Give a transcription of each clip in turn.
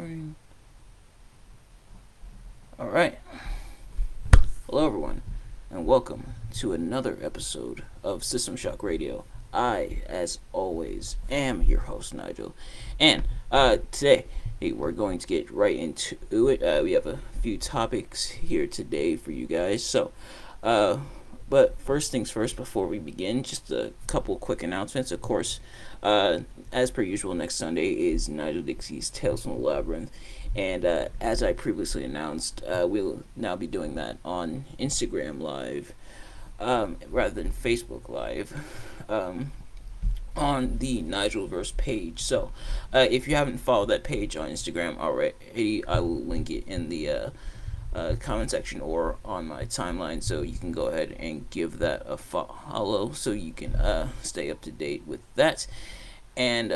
Starting. Alright. Hello, everyone, and welcome to another episode of System Shock Radio. I, as always, am your host, Nigel. And today, we're going to get right into it. We have a few topics here today for you guys. But first things first, before we begin, just a couple quick announcements. Of course, as per usual, next Sunday is Nigel Dixie's Tales from the Labyrinth. And as I previously announced, we'll now be doing that on Instagram Live rather than Facebook Live on the Nigelverse page. So if you haven't followed that page on Instagram already, I will link it in the comment section or on my timeline, so you can go ahead and give that a follow so you can stay up to date with that. And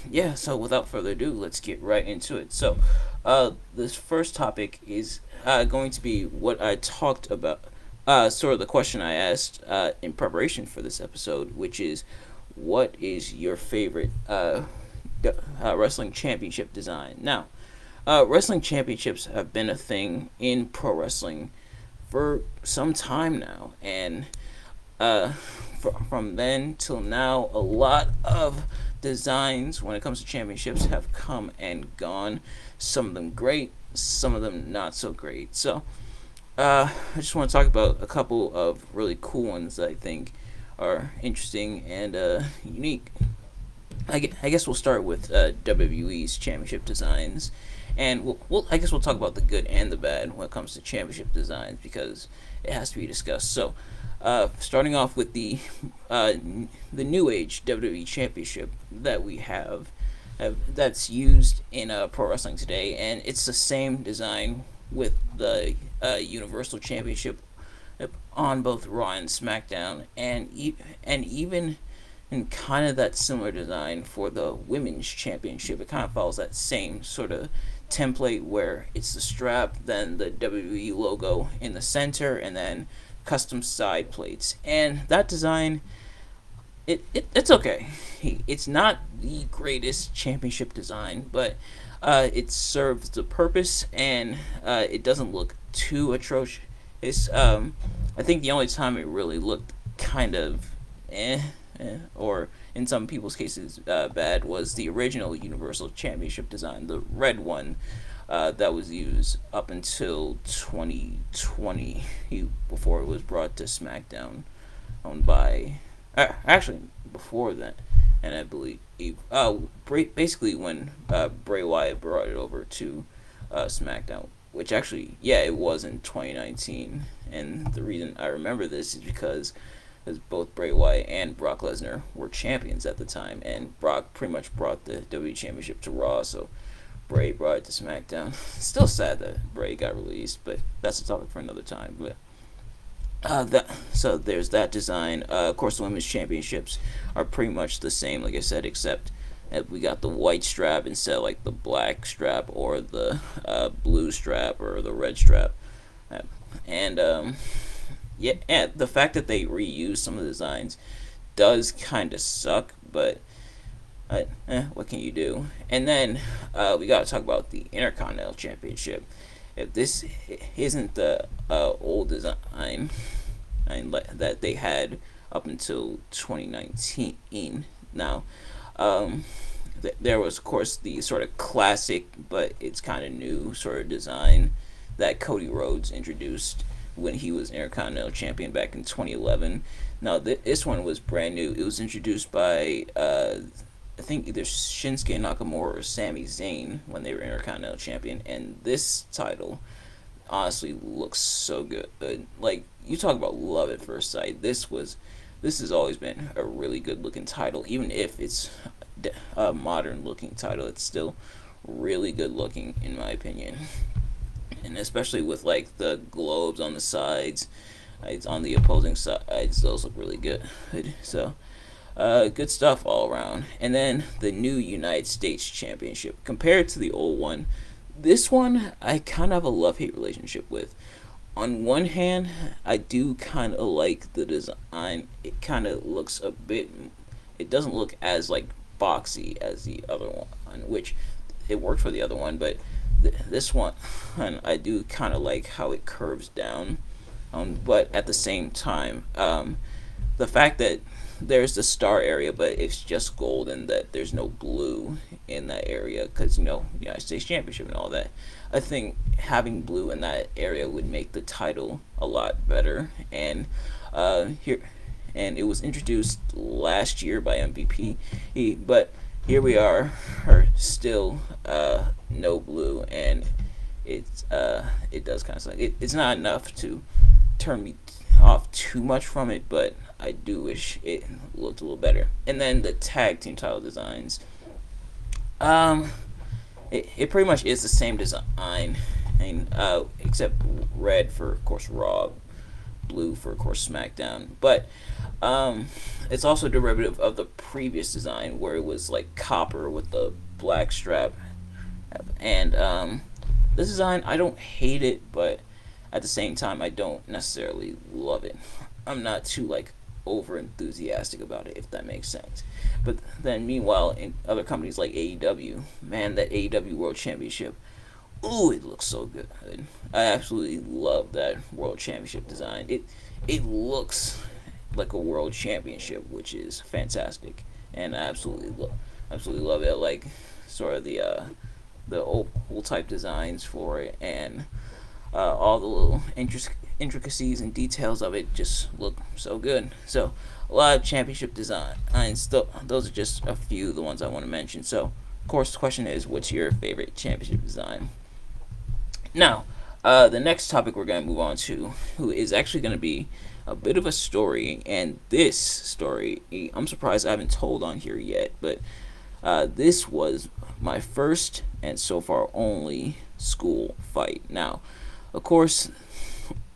yeah, so without further ado, let's get right into it. So this first topic is going to be what I talked about, sort of the question I asked in preparation for this episode, which is, what is your favorite wrestling championship design? Now, wrestling championships have been a thing in pro wrestling for some time now, and from then till now, a lot of designs when it comes to championships have come and gone. Some of them great, some of them not so great. So I just want to talk about a couple of really cool ones that I think are interesting and unique. I guess we'll start with WWE's championship designs, and I guess we'll talk about the good and the bad when it comes to championship designs, because it has to be discussed. So starting off with the new age WWE Championship that we have that's used in pro wrestling today, and it's the same design with the Universal Championship on both Raw and SmackDown, and even in kind of that similar design for the Women's Championship. It kind of follows that same sort of template where it's the strap, then the WWE logo in the center, and then custom side plates. And that design, it's okay. It's not the greatest championship design, but it serves the purpose, and it doesn't look too atrocious. I think the only time it really looked kind of or in some people's cases bad, was the original Universal Championship design, the red one that was used up until 2020, before it was brought to SmackDown, owned by actually before that, and I believe basically when Bray Wyatt brought it over to SmackDown, which actually, yeah, it was in 2019. And the reason I remember this is because both Bray Wyatt and Brock Lesnar were champions at the time, and Brock pretty much brought the WWE Championship to Raw, so Bray brought it to SmackDown. Still sad that Bray got released, but that's a topic for another time. But so there's that design. Of course, the Women's Championships are pretty much the same, like I said, except we got the white strap instead of like the black strap or the blue strap or the red strap. And yeah, and the fact that they reuse some of the designs does kind of suck, but what can you do? And then we got to talk about the Intercontinental Championship. If this isn't the old design that they had up until 2019, now there was, of course, the sort of classic, but it's kind of new sort of design that Cody Rhodes introduced when he was Intercontinental Champion back in 2011. Now, this one was brand new. It was introduced by, I think, either Shinsuke Nakamura or Sami Zayn when they were Intercontinental Champion. And this title honestly looks so good. Like, you talk about love at first sight. This has always been a really good looking title. Even if it's a modern looking title, it's still really good looking, in my opinion. And especially with like the globes on the sides, it's on the opposing sides, those look really good. So good stuff all around. And then the new United States Championship, compared to the old one, this one I kind of have a love-hate relationship with. On one hand, I do kind of like the design. It kind of looks it doesn't look as like boxy as the other one, which it worked for the other one, but this one, and I do kind of like how it curves down. But at the same time, the fact that there's the star area, but it's just gold, and that there's no blue in that area because United States Championship and all that. I think having blue in that area would make the title a lot better. And here, and it was introduced last year by MVP, but here we are still no blue, and it does kind of suck. It's not enough to turn me off too much from it, but I do wish it looked a little better. And then the tag team title designs, it pretty much is the same design, and except red for of course Raw, blue for of course SmackDown, but it's also a derivative of the previous design where it was like copper with the black strap, and this design I don't hate it, but at the same time I don't necessarily love it. I'm not too like over enthusiastic about it, if that makes sense. But then meanwhile in other companies like AEW, man, that AEW World Championship, ooh, it looks so good. I absolutely love that World Championship design. It looks like a World Championship, which is fantastic, and I absolutely love it. Like sort of the old type designs for it, and all the little intricacies and details of it just look so good. So a lot of championship designs. Those are just a few of the ones I want to mention. So of course the question is, what's your favorite championship design? Now, the next topic we're going to move on to, who is actually going to be a bit of a story, and this story, I'm surprised I haven't told on here yet, but this was my first and so far only school fight. Now, of course,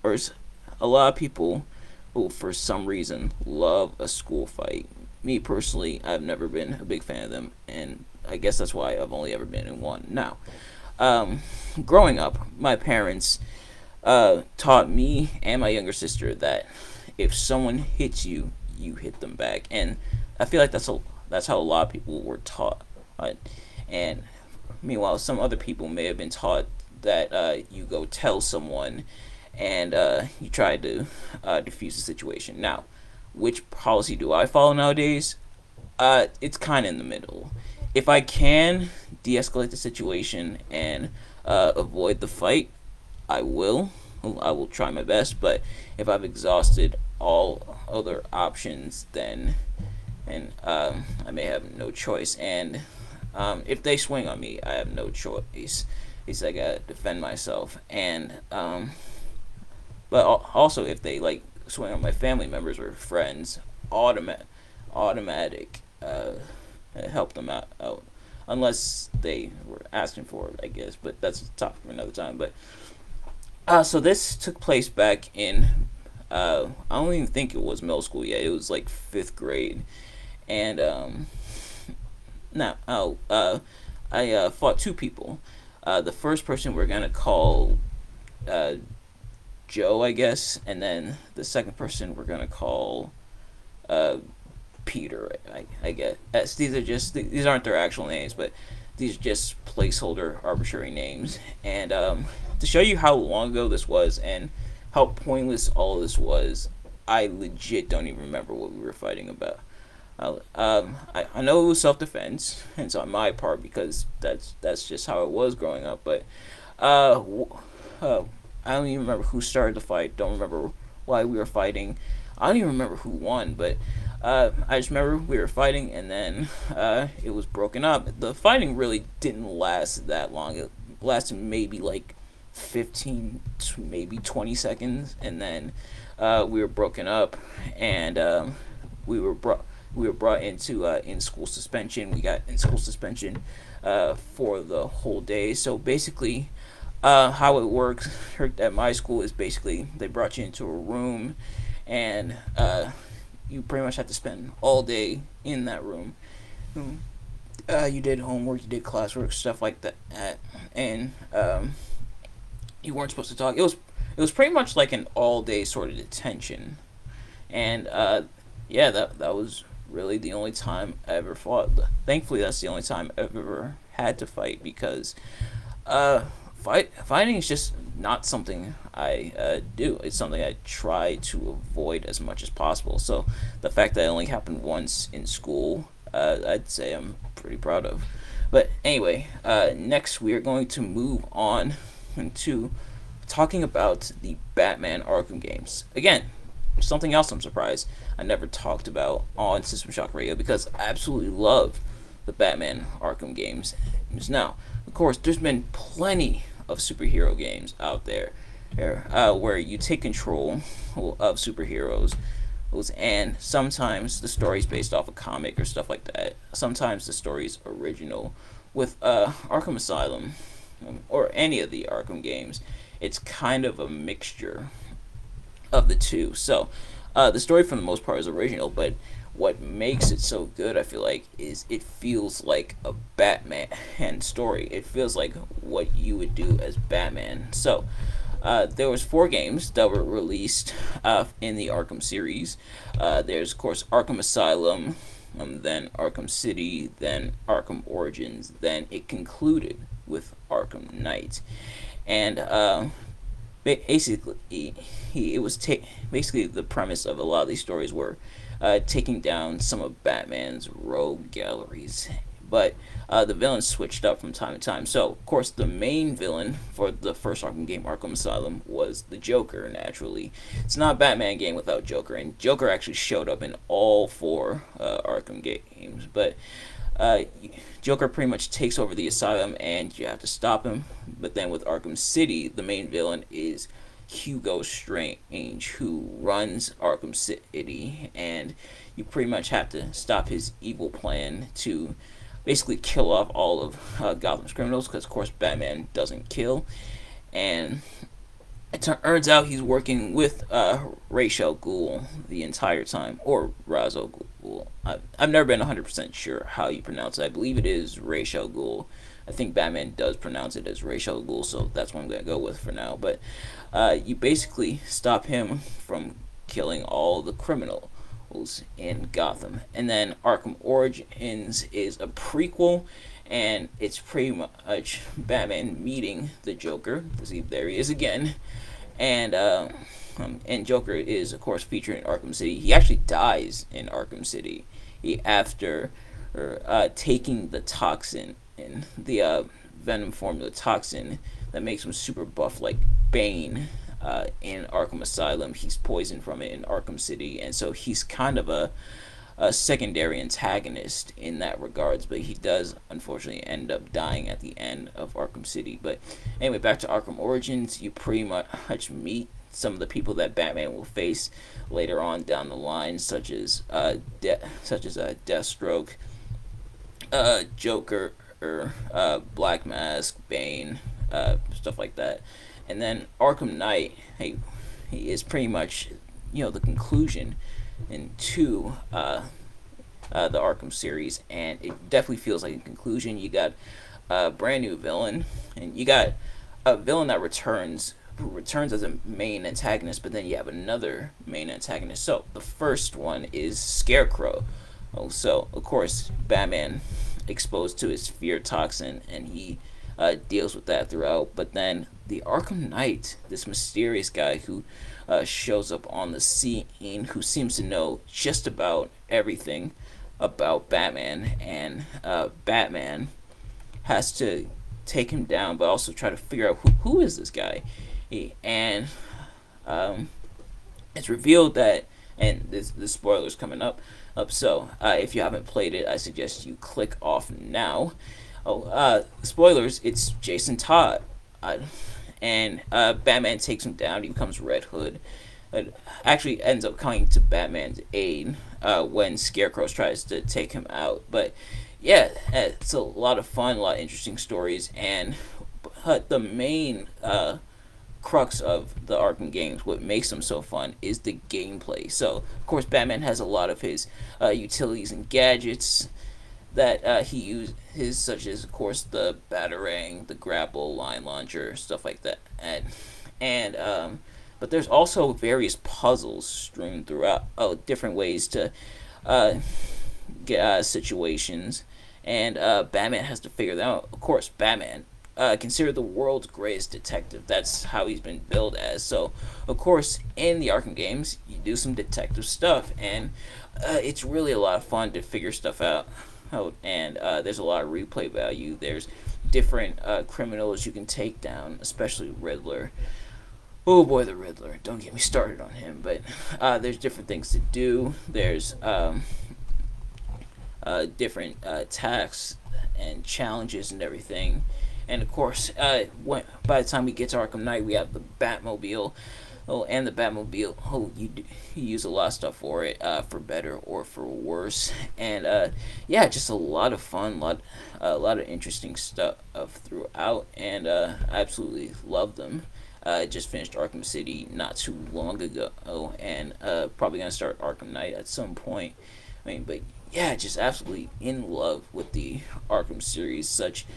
there's a lot of people who, for some reason, love a school fight. Me personally, I've never been a big fan of them, and I guess that's why I've only ever been in one. Now, growing up, my parents taught me and my younger sister that if someone hits you, you hit them back, and I feel like that's how a lot of people were taught. And meanwhile, some other people may have been taught that you go tell someone, and you try to defuse the situation. Now, which policy do I follow nowadays? It's kind of in the middle. If I can de-escalate the situation and avoid the fight, I will. I will try my best. But if I've exhausted all other options, then I may have no choice. And if they swing on me, I have no choice. It's like I gotta defend myself. And but also if they like swing on my family members or friends, automatic help them out, unless they were asking for it, I guess. But that's a topic for another time. But so this took place back in I don't even think it was middle school yet. It was like 5th grade, and now I fought 2 people. The first person we're gonna call Joe, I guess, and then the second person we're gonna call Peter. I guess these aren't their actual names, but these are just placeholder arbitrary names. And to show you how long ago this was and how pointless all this was, I legit don't even remember what we were fighting about. I know it was self-defense, and it's on my part because that's just how it was growing up. But I don't even remember who started the fight. Don't remember why we were fighting. I don't even remember who won. But I just remember we were fighting, and then it was broken up. The fighting really didn't last that long. It lasted maybe like 15 to maybe 20 seconds, and then we were broken up, and we were brought into in-school suspension. We got in-school suspension for the whole day. So basically, how it works at my school is basically they brought you into a room, and you pretty much have to spend all day in that room. You did homework, you did classwork, stuff like that, and you weren't supposed to talk. It was pretty much like an all-day sort of detention, and yeah, that was really the only time I ever fought. Thankfully, that's the only time I've ever had to fight because fighting is just not something I do. It's something I try to avoid as much as possible. So the fact that it only happened once in school, I'd say I'm pretty proud of. But anyway, next we are going to move on into talking about the Batman Arkham games. Again, something else I'm surprised I never talked about on System Shock Radio because I absolutely love the Batman Arkham games. Now, of course, there's been plenty of superhero games out there where you take control of superheroes, and sometimes the story's based off a comic or stuff like that. Sometimes the story's original. With Arkham Asylum, or any of the Arkham games, it's kind of a mixture of the two. So the story for the most part is original, but what makes it so good, I feel like, is it feels like a Batman story. It feels like what you would do as Batman. So there was 4 games that were released in the Arkham series. There's of course Arkham Asylum, then Arkham City, then Arkham Origins, then it concluded with Arkham Knight, and basically it was basically the premise of a lot of these stories were taking down some of Batman's rogue galleries. But the villains switched up from time to time. So, of course, the main villain for the first Arkham game, Arkham Asylum, was the Joker, naturally. It's not a Batman game without Joker, and Joker actually showed up in all 4 Arkham games. But Joker pretty much takes over the asylum, and you have to stop him. But then with Arkham City, the main villain is Hugo Strange, who runs Arkham City, and you pretty much have to stop his evil plan to basically kill off all of Gotham's criminals, because of course Batman doesn't kill. And it turns out he's working with Ra's al Ghul the entire time, or Ra's al Ghul. I've never been 100% sure how you pronounce it. I believe it is Ra's al Ghul. I think Batman does pronounce it as Ra's al Ghul, so that's what I'm going to go with for now. But you basically stop him from killing all the criminals in Gotham. And then Arkham Origins is a prequel, and it's pretty much Batman meeting the Joker. See, there he is again. And Joker is of course featured in Arkham City. He actually dies in Arkham City after taking the toxin, and the venom formula toxin that makes him super buff like Bane. In Arkham Asylum, he's poisoned from it in Arkham City, and so he's kind of a secondary antagonist in that regards, but he does unfortunately end up dying at the end of Arkham City. But anyway, back to Arkham Origins, you pretty much meet some of the people that Batman will face later on down the line, such as Deathstroke, Joker, Black Mask, Bane, stuff like that. And then Arkham Knight, he is pretty much, the conclusion into the Arkham series, and it definitely feels like a conclusion. You got a brand new villain, and you got a villain that who returns as a main antagonist, but then you have another main antagonist. So the first one is Scarecrow. So of course Batman exposed to his fear toxin, and he deals with that throughout. But then the Arkham Knight, this mysterious guy who shows up on the scene, who seems to know just about everything about Batman, and Batman has to take him down, but also try to figure out who is this guy. And it's revealed that, and the spoilers coming up. So if you haven't played it, I suggest you click off now. Spoilers, it's Jason Todd. And Batman takes him down. He becomes Red Hood. Actually ends up coming to Batman's aid when Scarecrow tries to take him out. But yeah, it's a lot of fun, a lot of interesting stories. And the main crux of the Arkham games, what makes them so fun, is the gameplay. So, of course, Batman has a lot of his utilities and gadgets that he uses, such as, of course, the Batarang, the grapple, line launcher, stuff like that. But there's also various puzzles strewn throughout, different ways to get situations. and Batman has to figure that out. Of course, Batman, considered the world's greatest detective. That's how he's been billed as. So, of course, in the Arkham games, you do some detective stuff, and it's really a lot of fun to figure stuff out. And there's a lot of replay value. There's different criminals you can take down, especially Riddler. Oh boy, the Riddler! Don't get me started on him. But there's different things to do. There's different tasks and challenges and everything. And of course, by the time we get to Arkham Knight, we have the Batmobile. Oh, and the Batmobile. Oh, you use a lot of stuff for it, for better or for worse. And yeah, just a lot of fun, a lot of interesting stuff throughout, and I absolutely love them. I just finished Arkham City not too long ago, and probably gonna start Arkham Knight at some point. I mean, but yeah, just absolutely in love with the Arkham series. Such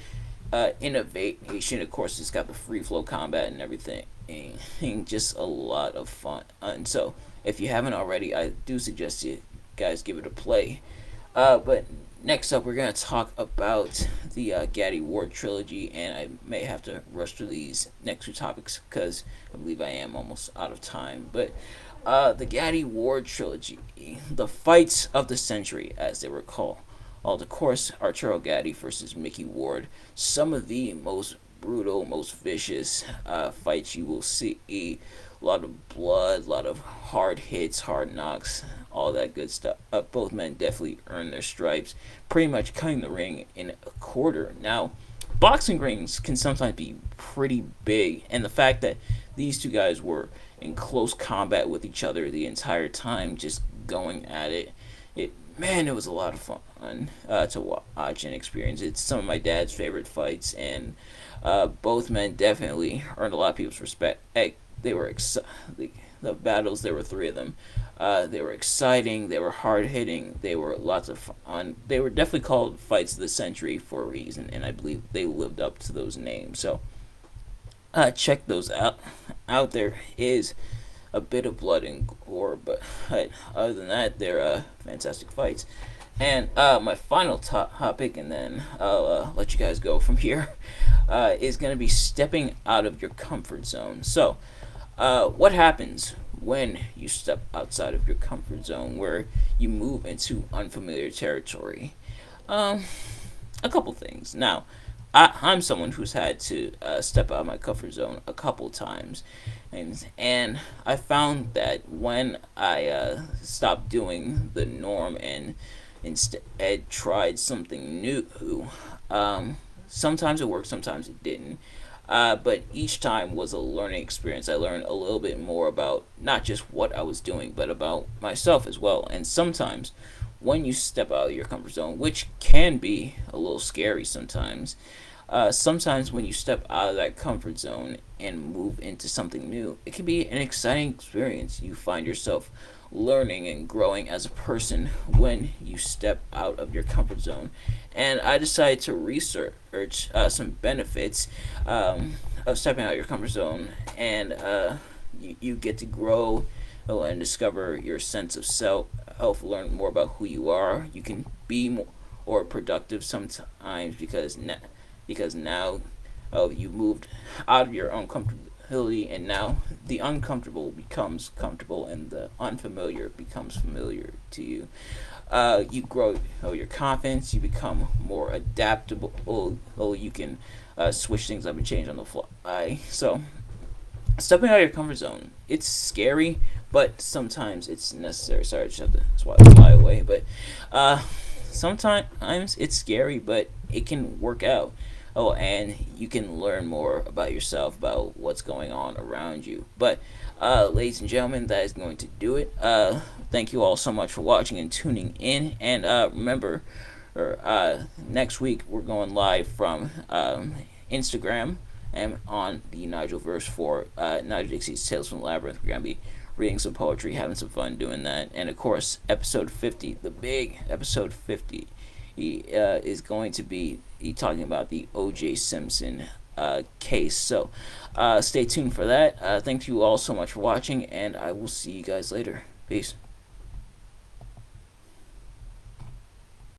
innovation. Of course, it's got the free flow combat and everything. And just a lot of fun. And so, if you haven't already, I do suggest you guys give it a play. But next up, we're going to talk about the Gaddy Ward trilogy, and I may have to rush through these next two topics because I believe I am almost out of time. But the Gaddy Ward trilogy, the fights of the century, as they were called. Of course, Arturo Gaddy versus Mickey Ward. Some of the most brutal, most vicious fights you will see. A lot of blood, a lot of hard hits, hard knocks, all that good stuff. Both men definitely earned their stripes, pretty much cutting the ring in a quarter. Now, boxing rings can sometimes be pretty big, and the fact that these two guys were in close combat with each other the entire time, just going at it, man, it was a lot of fun to watch and experience. It's some of my dad's favorite fights, and both men definitely earned a lot of people's respect. They were the battles. There were three of them. They were exciting. They were hard hitting. They were lots of fun. They were definitely called fights of the century for a reason, and I believe they lived up to those names. So check those out. Out there is a bit of blood and gore, but other than that, they're fantastic fights. And my final topic, and then I'll let you guys go from here, is going to be stepping out of your comfort zone. So, what happens when you step outside of your comfort zone, where you move into unfamiliar territory? A couple things. Now, I'm someone who's had to step out of my comfort zone a couple times, and I found that when I stopped doing the norm and instead tried something new, sometimes it worked, sometimes it didn't. But each time was a learning experience. I learned a little bit more about not just what I was doing, but about myself as well. And sometimes when you step out of your comfort zone, which can be a little scary sometimes, sometimes when you step out of that comfort zone and move into something new, it can be an exciting experience. You find yourself learning and growing as a person when you step out of your comfort zone. And I decided to research some benefits of stepping out of your comfort zone, and you get to grow and discover your sense of self, learn more about who you are. You can be more productive sometimes because now you moved out of your own comfortability, and now the uncomfortable becomes comfortable, and the unfamiliar becomes familiar to you. You grow your confidence. You become more adaptable. You can switch things up and change on the fly. So, stepping out of your comfort zone, it's scary, but sometimes it's necessary. Sorry, I just have to fly away. But sometimes it's scary, but it can work out. And you can learn more about yourself, about what's going on around you. But, ladies and gentlemen, that is going to do it. Thank you all so much for watching and tuning in. And remember, next week we're going live from Instagram and on the Nigelverse for Nigel Dixie's Tales from the Labyrinth. We're going to be reading some poetry, having some fun doing that. And, of course, episode 50, the big episode 50, is going to be talking about the O.J. Simpson case. So stay tuned for that. Thank you all so much for watching, and I will see you guys later. Peace.